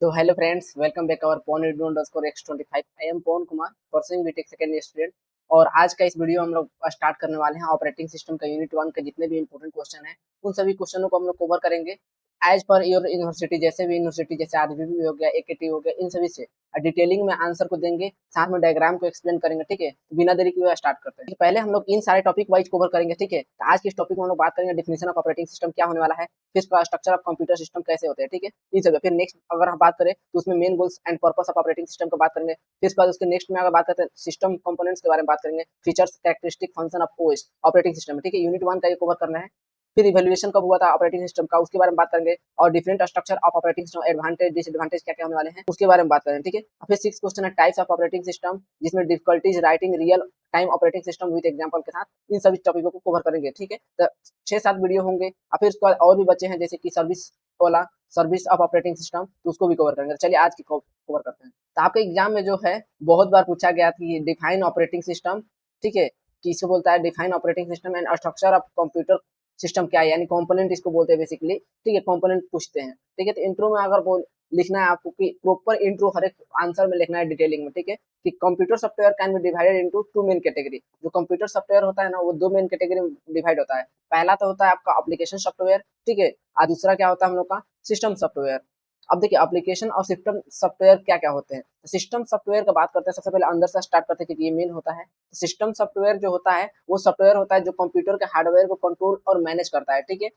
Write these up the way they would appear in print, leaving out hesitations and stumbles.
तो hello friends, welcome back our पॉन x25। I am Pawan Kumar, pursuing BTech second year student. और आज का इस वीडियो हम लोग स्टार्ट करने वाले हैं ऑपरेटिंग सिस्टम का यूनिट 1 के जितने भी इंपॉर्टेंट क्वेश्चन हैं उन सभी क्वेश्चनों को हम लोग कवर करेंगे एज पर योर यूनिवर्सिटी। जैसे भी यूनिवर्सिटी जैसे आरबीबी हो गया, एकेटी हो गया, इन सभी से डिटेलिंग में आंसर को देंगे, साथ में डायग्राम को एक्सप्लेन करेंगे। ठीक है, तो बिना देरी के स्टार्ट करते हैं। पहले हम लोग इन सारे टॉपिक वाइज कवर करेंगे। ठीक है, तो आज के इस टॉपिक में हम लोग बात करेंगे डिफिनेशन ऑफ ऑपरेटिंग सिस्टम क्या होने वाला है, फिर इसका स्ट्रक्चर ऑफ कंप्यूटर सिस्टम कैसे होते हैं। ठीक है, इन सब। फिर नेक्स्ट अगर हम बात करें तो उसमें main goals and purpose of operating system की बात करेंगे। फिर उसके बाद उसके नेक्स्ट में अगर बात करते हैं सिस्टम कंपोनेंट्स के बारे में बात करेंगे, features, characteristic, function of OS operating system. ठीक है, यूनिट 1 का ये कवर करना है। फिर इवैल्यूएशन कब हुआ था ऑपरेटिंग सिस्टम का, उसके बारे में बात करेंगे। और different structure of operating system, advantage disadvantage क्या क्या होने वाले हैं उसके बारे में बात करेंगे। ठीक है, फिर 6 क्वेश्चन है टाइप्स ऑफ ऑपरेटिंग सिस्टम, जिसमें difficulties writing real time operating system with example के साथ इन सभी टॉपिकों को कवर करेंगे। ठीक है, तो 6-7 वीडियो होंगे। और फिर उसके बाद और भी बच्चे हैं जैसे कि सर्विस वाला, सर्विस ऑफ ऑपरेटिंग सिस्टम, तो उसको भी कवर करेंगे। चलिए आज की कवर करते हैं। तो आपके एग्जाम में जो है बहुत बार पूछा गया कि डिफाइन ऑपरेटिंग सिस्टम। ठीक है, कि इसको बोलता है define operating system and structure of computer system क्या है, यानी कंपोनेंट इसको बोलते हैं बेसिकली। ठीक है, कंपोनेंट पूछते हैं। ठीक है, तो इंट्रो में अगर बोल लिखना है आपको कि प्रॉपर इंट्रो हर एक आंसर में लिखना है डिटेलिंग में। ठीक है, कि computer software can be divided into 2 main category. जो कंप्यूटर सॉफ्टवेयर होता है ना, वो 2 मेन कैटेगरी में डिवाइड होता है। पहला तो होता है आपका एप्लीकेशन सॉफ्टवेयर। ठीक है, और दूसरा क्या होता है हम लोग का सिस्टम सॉफ्टवेयर। अब देखिए एप्लीकेशन और सिस्टम सॉफ्टवेयर क्या क्या होते हैं। सिस्टम सॉफ्टवेयर का बात करते हैं, सबसे पहले अंदर से स्टार्ट करते हैं क्योंकि ये मेन होता है। सिस्टम सॉफ्टवेयर जो होता है वो सॉफ्टवेयर होता है जो कंप्यूटर के हार्डवेयर को कंट्रोल और मैनेज करता है। ठीक है,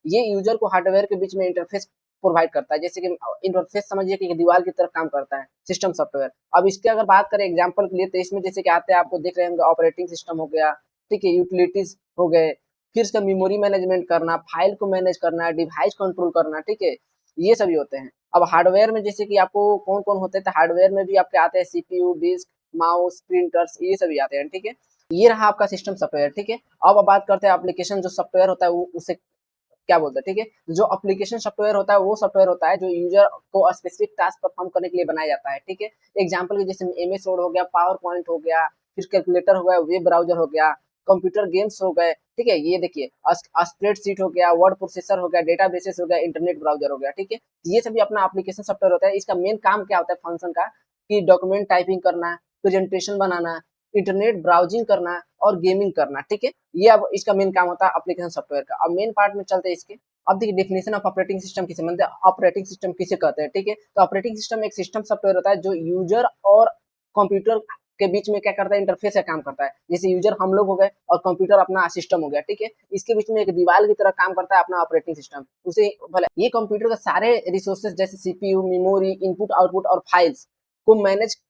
ये यूजर को हार्डवेयर के बीच में इंटरफेस प्रोवाइड करता है। जैसे कि इंटरफेस समझिए कि दीवार की तरह काम करता है सिस्टम सॉफ्टवेयर। अब इसके अगर बात करें एग्जांपल के लिए, तो इसमें जैसे कि आते हैं आपको दिख रहे होंगे ऑपरेटिंग सिस्टम हो गया। ठीक है, यूटिलिटीज हो गए, फिर इसका मेमोरी मैनेजमेंट करना, फाइल को मैनेज करना, डिवाइस कंट्रोल करना। ठीक है, ये सभी होते हैं। अब हार्डवेयर में जैसे कि आपको कौन कौन होते हैं, तो हार्डवेयर में भी आपके आते हैं सीपीयू, डिस्क, माउस, प्रिंटर्स, ये सभी आते हैं। ठीक है, ये रहा आपका सिस्टम सॉफ्टवेयर। ठीक है, अब बात करते हैं एप्लीकेशन जो सॉफ्टवेयर होता है वो उसे क्या बोलते हैं। ठीक है, जो एप्लीकेशन सॉफ्टवेयर होता है वो सॉफ्टवेयर होता है जो यूजर को स्पेसिफिक टास्क परफॉर्म करने के लिए बनाया जाता है। ठीक है, एग्जांपल के जैसे एमएस वर्ड हो गया, पावर पॉइंट हो गया, फिर कैलकुलेटर हो गया, वेब ब्राउजर हो गया, कंप्यूटर गेम्स हो गए। ठीक है, ये देखिए स्प्रेडशीट हो गया, वर्ड प्रोसेसर हो गया, डेटाबेसेस हो गया, इंटरनेट ब्राउजर हो गया। ठीक है, ये सभी अपना एप्लीकेशन सॉफ्टवेयर होता है। इसका मेन काम क्या होता है फंक्शन का, कि डॉक्यूमेंट टाइपिंग करना, प्रेजेंटेशन बनाना, इंटरनेट ब्राउजिंग करना और गेमिंग करना। ठीक है, ये अब इसका मेन काम होता है एप्लीकेशन सॉफ्टवेयर का। अब मेन पार्ट में चलते हैं इसके। अब देखिए डेफिनेशन ऑफ ऑपरेटिंग सिस्टम किसे मानते हैं, ऑपरेटिंग सिस्टम किसे कहते हैं। ठीक है, तो ऑपरेटिंग सिस्टम एक सिस्टम सॉफ्टवेयर होता है जो यूजर और कंप्यूटर के बीच में क्या करता है, इंटरफेस का काम करता है। जैसे यूजर हम लोग हो गए और कंप्यूटर अपना सिस्टम हो गया। ठीक है, इसके बीच में एक दीवार की तरह काम करता है अपना ऑपरेटिंग सिस्टम। उसे भले ये कंप्यूटर का सारे रिसोर्सेज जैसे सीपीयू, मेमोरी, इनपुट आउटपुट और फाइल्स को मैनेज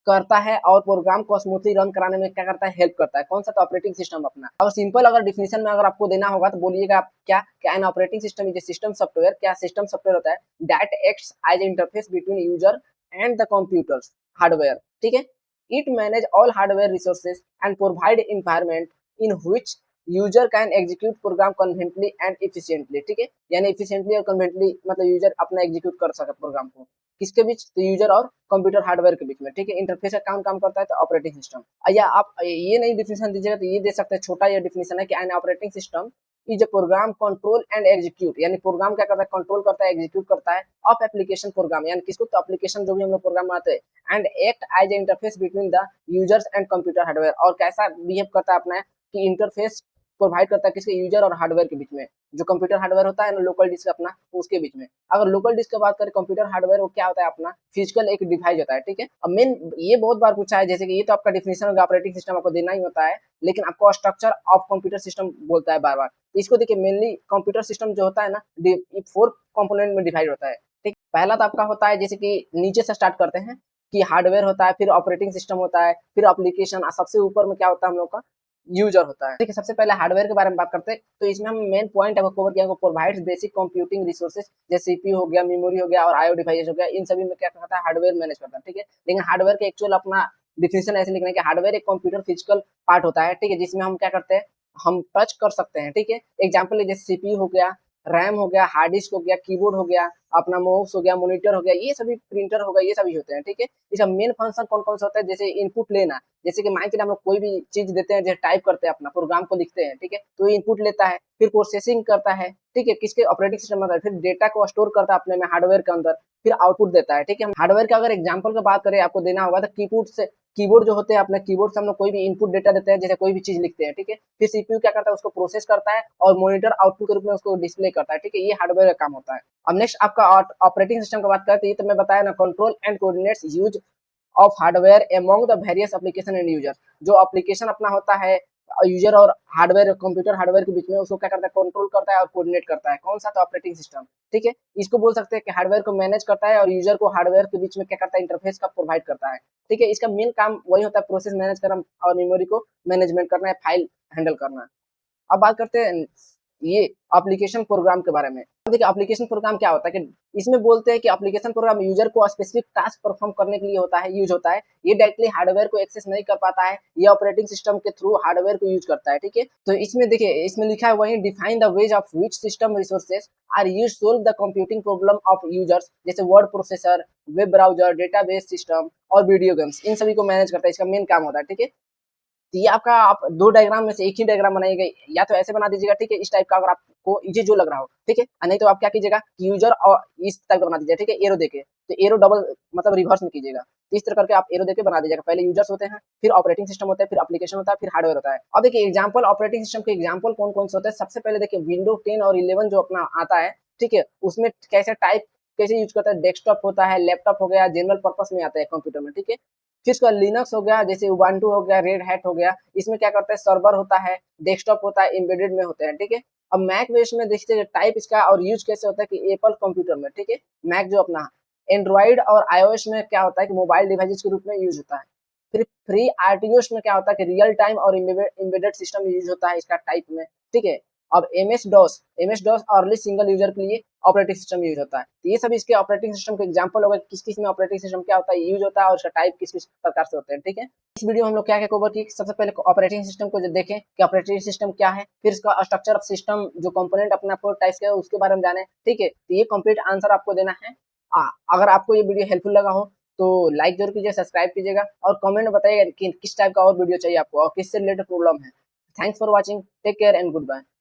करता है और प्रोग्राम को स्मूथली रन कराने में क्या करता है, हेल्प करता है। कौन सा, तो ऑपरेटिंग सिस्टम अपना। अगर सिंपल अगर डिफिनेशन में अगर आपको देना होगा तो बोलिएगा आप क्या an operating system is a system software. क्या सिस्टम सॉफ्टवेयर होता है that acts as interface between user and the computer's hardware. ठीक है, it manage all hardware resources and provide environment in which user can execute program conveniently and efficiently. ठीक है, यानी efficiently और conveniently मतलब user अपना एग्जीक्यूट कर सके प्रोग्राम को। किसके बीच, तो यूजर और कंप्यूटर हार्डवेयर के बीच में। ठीक है, इंटरफेस का काम करता है तो ऑपरेटिंग सिस्टम। या आप ये नहीं डिफिनेशन दीजिएगा तो ये दे सकते हैं, छोटा ये डिफिनेशन है कि N operating system is A program control and execute, यानी प्रोग्राम क्या करता है, कंट्रोल करता है, एग्जीक्यूट करता है ऑफ एप्लीकेशन प्रोग्राम, यानी किसको, तो एप्लीकेशन जो भी हम लोग प्रोग्राम बनाते हैं। And act as a interface between the users and computer hardware, और कैसा बिहेव करता है अपना कि इंटरफेस प्रोवाइड करता है किसके, यूजर और हार्डवेयर के बीच में। जो कंप्यूटर हार्डवेयर होता है ना, लोकल डिस्क अपना, उसके बीच में। अगर लोकल डिस्क की बात करें, कंप्यूटर हार्डवेयर वो क्या होता है अपना फिजिकल एक डिवाइस होता है। ठीक है, अब मेन ये बहुत बार पूछा है, जैसे कि ये तो आपका डिफिनेशन होगा, ऑपरेटिंग सिस्टम आपको देना ही होता है, लेकिन आपको स्ट्रक्चर ऑफ कंप्यूटर सिस्टम बोलता है बार बार। तो इसको देखिए मेनली कंप्यूटर सिस्टम जो होता है ना, 4 कंपोनेंट में डिवाइड होता है। ठीक, पहला तो आपका होता है जैसे कि नीचे से स्टार्ट करते हैं कि हार्डवेयर होता है, फिर ऑपरेटिंग सिस्टम होता है, फिर एप्लीकेशन, सबसे ऊपर में क्या होता है हम लोग का, यूजर होता है। ठीक है, सबसे पहले हार्डवेयर के बारे में बात करते हैं। तो इसमें हम मेन पॉइंट है कवर किया, प्रोवाइड्स बेसिक कंप्यूटिंग रिसोर्सेज, जैसे सीपीयू हो गया, मेमोरी हो गया और आईओ डिवाइस हो गया। इन सभी में क्या करता है, हार्डवेयर मैनेज करता है। ठीक है, लेकिन हार्डवेयर के एक्चुअल अपना डिफिनेशन ऐसे लिखना है कि हार्डवेयर एक कंप्यूटर फिजिकल पार्ट होता है। ठीक है, जिसमें हम क्या करते हैं, हम टच कर सकते हैं। ठीक है, एग्जाम्पल जैसे सीपीयू हो गया, रैम हो गया, हार्ड डिस्क हो गया, कीबोर्ड हो गया, अपना माउस हो गया, मॉनिटर हो गया, ये सभी प्रिंटर हो गया, ये सभी होते हैं, ठीक है। इसका मेन फंक्शन कौन-कौन सा होता है, जैसे इनपुट लेना, जैसे कि मान के हम लोग कोई भी चीज़ देते हैं, जैसे टाइप करते हैं अपना प्रोग्राम को लिखते हैं, ठीक है, तो ये इनपुट लेता है, फिर प्रोसेसिंग करता है, ठीक है, किसके ऑपरेटिंग सिस्टम में, फिर डेटा को स्टोर करता है अपने में हार्डवेयर के अंदर, फिर आउटपुट देता है, ठीक है। हम हार्डवेयर का अगर एग्जांपल की बात करें, आपको देना होगा तो कीबोर्ड जो होते हैं, अपने कीबोर्ड से हम लोग कोई भी इनपुट डेटा देते हैं, जैसे कोई भी चीज़ लिखते हैं, ठीक है। फिर सीपीयू क्या करता है, उसको प्रोसेस करता है और मॉनिटर आउटपुट के रूप में उसको डिस्प्ले करता है, ठीक है, ये हार्डवेयर का काम होता है। अब नेक्स्ट आपका ऑपरेटिंग सिस्टम की बात करते हैं, तो मैं बताया ना, control and coordinates use of hardware among the various application and user. जो एप्लीकेशन अपना होता है यूजर और हार्डवेयर, कंप्यूटर हार्डवेयर के बीच में, उसको क्या करता है, कंट्रोल करता है और कोऑर्डिनेट करता है, कौन सा, तो ऑपरेटिंग सिस्टम, ठीक है। इसको बोल सकते हैं कि हार्डवेयर को मैनेज करता है और यूजर को हार्डवेयर के बीच में क्या करता है, इंटरफेस का प्रोवाइड करता है, ठीक है। इसका मेन काम वही होता है, प्रोसेस मैनेज करना और मेमोरी को मैनेजमेंट करना है, फाइल हैंडल करना। अब बात करते हैं ये एप्लीकेशन प्रोग्राम के बारे में। देखिए एप्लीकेशन प्रोग्राम क्या होता है कि इसमें बोलते हैं कि एप्लीकेशन प्रोग्राम यूजर को स्पेसिफिक टास्क परफॉर्म करने के लिए होता है, यूज होता है। ये डायरेक्टली हार्डवेयर को एक्सेस नहीं कर पाता है, ये ऑपरेटिंग सिस्टम के थ्रू हार्डवेयर को यूज करता है, ठीक है। तो इसमें देखिए, इसमें लिखा है वही, define the ways of which system resources are used to solve the computing problem of users, जैसे word processor, web browser, database system और वीडियो गेम्स, इन सभी को मैनेज करता है, इसका मेन काम होता है, ठीक है। तो ये आपका, आप 2 डायग्राम में से एक ही डायग्राम बनाइएगा, या तो ऐसे बना दीजिएगा, ठीक है, इस टाइप का, अगर आपको इजी जो लग रहा हो, ठीक है। नहीं तो आप क्या कीजिएगा कि यूजर और इस टाइप का बना दीजिएगा, ठीक है, एरो देके। तो एरो डबल मतलब रिवर्स में कीजिएगा। तो इस तरह करके आप एरो देके बना दीजिएगा। पहले यूजर्स होते हैं, फिर ऑपरेटिंग सिस्टम होता है, फिर एप्लीकेशन होता है, फिर हार्डवेयर होता है। अब देखिए एग्जांपल, ऑपरेटिंग सिस्टम के एग्जांपल कौन-कौन से होते हैं। सबसे पहले देखिए विंडो 10 और 11 जो अपना आता है, ठीक है, उसमें कैसे यूज करता है, डेस्कटॉप होता है, लैपटॉप हो गया, जनरल पर्पस में आता है कंप्यूटर में, ठीक है। फिर उसका लिनक्स हो गया, जैसे उबुंटू हो गया, रेड हैट हो गया, इसमें क्या करता है, सर्वर होता है, डेस्कटॉप होता है, एम्बेडेड में होते हैं, ठीक है। अब मैक बेस में देखिए टाइप इसका और यूज कैसे होता है कि एप्पल कंप्यूटर में, ठीक है, मैक जो अपना एंड्रॉइड और आईओएस में क्या होता है कि मोबाइल डिवाइसेस के रूप में यूज होता है। फिर फ्री आरटीओस में क्या होता है कि रियल टाइम और एम्बेडेड सिस्टम यूज होता है इसका टाइप में, ठीक है। अब MS DOS early single user के लिए ऑपरेटिंग सिस्टम यूज होता है। तो ये सब इसके ऑपरेटिंग सिस्टम के एग्जांपल हो गए, किस-किस में ऑपरेटिंग सिस्टम क्या होता है, यूज होता है और उसका टाइप किस-किस प्रकार से होते हैं, ठीक है। इस वीडियो में हम लोग क्या-क्या कवर किए, सबसे पहले ऑपरेटिंग सिस्टम को देखें कि ऑपरेटिंग सिस्टम क्या है, फिर इसका स्ट्रक्चर ऑफ सिस्टम, जो कंपोनेंट अपना 4 टाइप्स के है उसके बारे में जाने, ठीक है। तो ये कंप्लीट आंसर आपको देना है। अगर आपको ये वीडियो हेल्पफुल लगा हो तो लाइक जरूर कीजिए, सब्सक्राइब कीजिएगा और कमेंट में बताइएगा कि किस टाइप का और वीडियो चाहिए आपको और किससे रिलेटेड प्रॉब्लम है। Thanks for watching, take care and good bye.